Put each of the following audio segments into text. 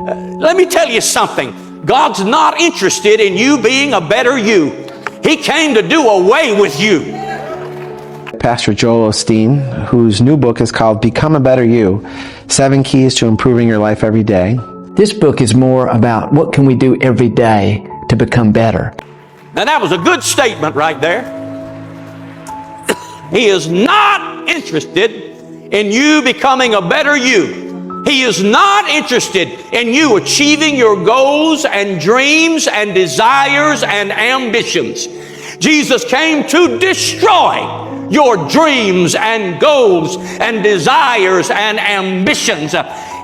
Let me tell you something. God's not interested in you being a better you. He came to do away with you. Pastor Joel Osteen, whose new book is called Become a Better You, 7 Keys to Improving Your Life Every Day. This book is more about what can we do every day to become better. Now that was a good statement right there. He is not interested in you becoming a better you. He is not interested in you achieving your goals and dreams and desires and ambitions. Jesus came to destroy your dreams and goals and desires and ambitions.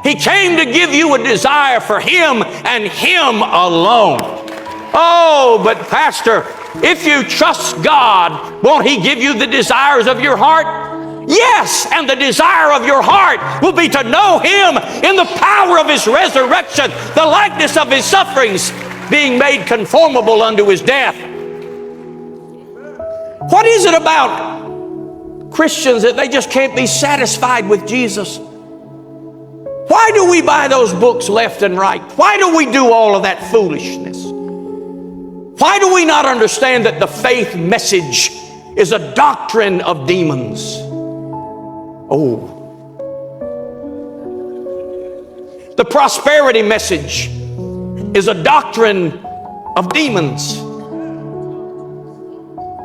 He came to give you a desire for Him and Him alone. Oh, but Pastor, if you trust God, won't He give you the desires of your heart? Yes, and the desire of your heart will be to know Him in the power of His resurrection, the likeness of His sufferings, being made conformable unto His death. What is it about Christians that they just can't be satisfied with Jesus? Why do we buy those books left and right? Why do we do all of that foolishness? Why do we not understand that the faith message is a doctrine of demons? Oh. The prosperity message is a doctrine of demons.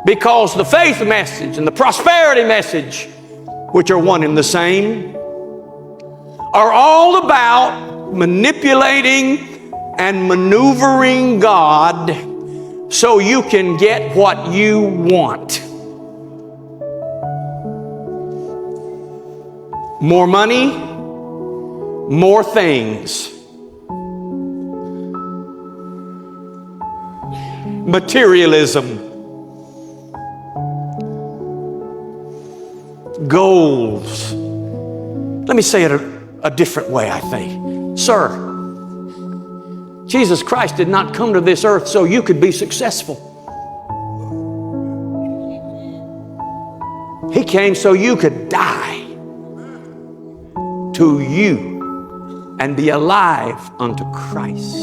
Because the faith message and the prosperity message, which are one and the same, are all about manipulating and maneuvering God so you can get what you want. More money, more things. Materialism. Goals. Let me say it a different way, I think. Sir, Jesus Christ did not come to this earth so you could be successful. He came so you could die to you and be alive unto Christ.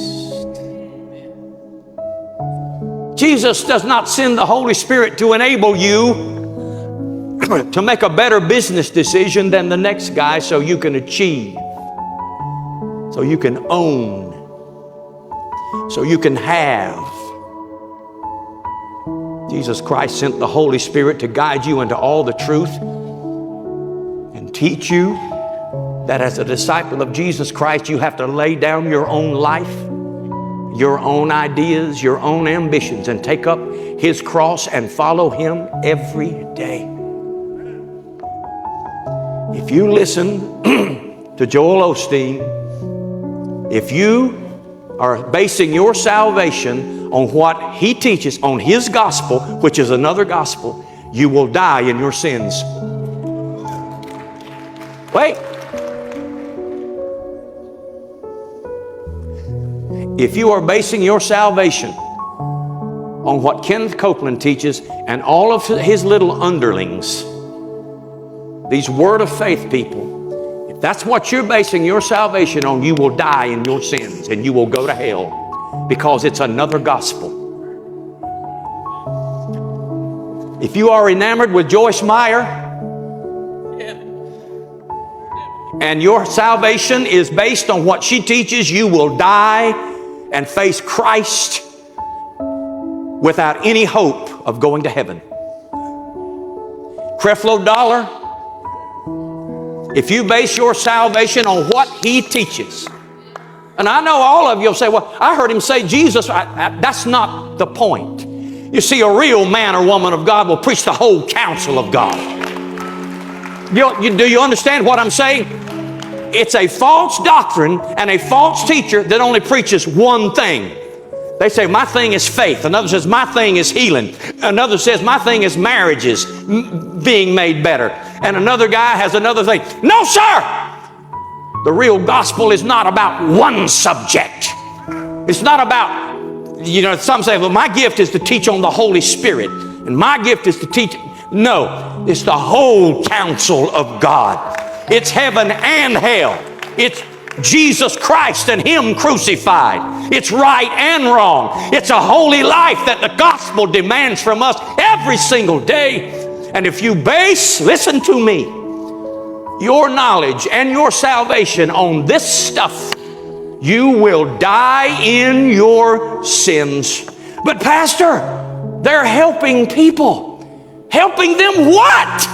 Jesus does not send the Holy Spirit to enable you to make a better business decision than the next guy so you can achieve, so you can own, so you can have. Jesus Christ sent the Holy Spirit to guide you into all the truth and teach you that as a disciple of Jesus Christ, you have to lay down your own life, your own ideas, your own ambitions, and take up His cross and follow Him every day. If you listen to Joel Osteen, if you are basing your salvation on what he teaches, on his gospel, which is another gospel, you will die in your sins. Wait. If you are basing your salvation on what Kenneth Copeland teaches and all of his little underlings, these word of faith people, if that's what you're basing your salvation on, you will die in your sins and you will go to hell because it's another gospel. If you are enamored with Joyce Meyer and your salvation is based on what she teaches, you will die and face Christ without any hope of going to heaven. Creflo Dollar, if you base your salvation on what he teaches, and I know all of you will say, well, I heard him say Jesus. That's not the point. You see, a real man or woman of God will preach the whole counsel of God. Do you understand what I'm saying? It's a false doctrine and a false teacher that only preaches one thing. They say, my thing is faith. Another says, my thing is healing. Another says, my thing is marriages being made better. And another guy has another thing. No, sir! The real gospel is not about one subject. It's not about, some say, well, my gift is to teach on the Holy Spirit. And my gift is to teach. No, it's the whole counsel of God. It's heaven and hell. It's Jesus Christ and Him crucified. It's right and wrong. It's a holy life that the gospel demands from us every single day. And if you base, listen to me, your knowledge and your salvation on this stuff, you will die in your sins. But Pastor, they're helping people. Helping them what?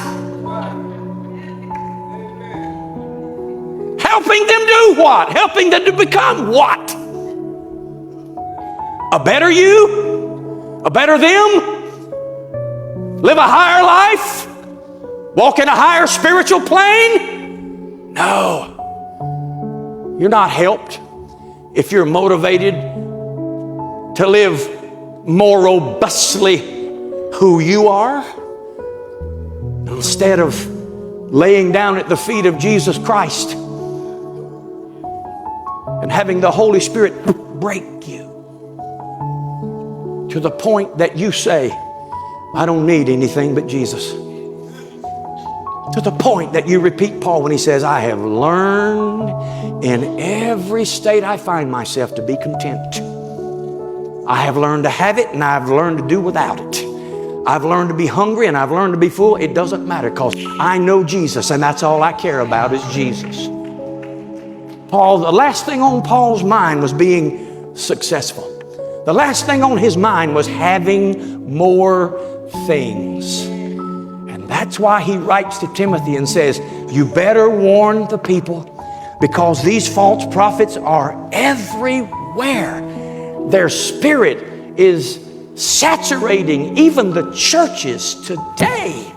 Helping them do what? Helping them to become what? A better you? A better them? Live a higher life? Walk in a higher spiritual plane? No. You're not helped if you're motivated to live more robustly who you are instead of laying down at the feet of Jesus Christ and having the Holy Spirit break you to the point that you say, I don't need anything but Jesus. To the point that you repeat Paul when he says, I have learned in every state I find myself to be content. I have learned to have it and I've learned to do without it. I've learned to be hungry and I've learned to be full. It doesn't matter because I know Jesus and that's all I care about is Jesus. Paul, the last thing on Paul's mind was being successful. The last thing on his mind was having more things. And that's why he writes to Timothy and says, you better warn the people because these false prophets are everywhere. Their spirit is saturating even the churches today.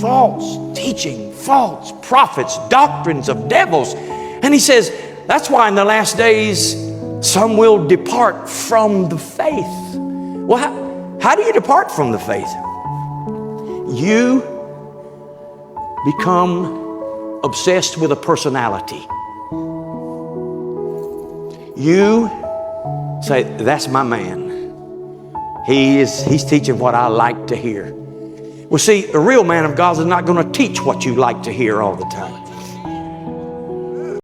False teaching, false prophets, doctrines of devils. And he says, that's why in the last days, some will depart from the faith. Well, how do you depart from the faith? You become obsessed with a personality. You say, that's my man. He's teaching what I like to hear. Well, see, a real man of God is not going to teach what you like to hear all the time.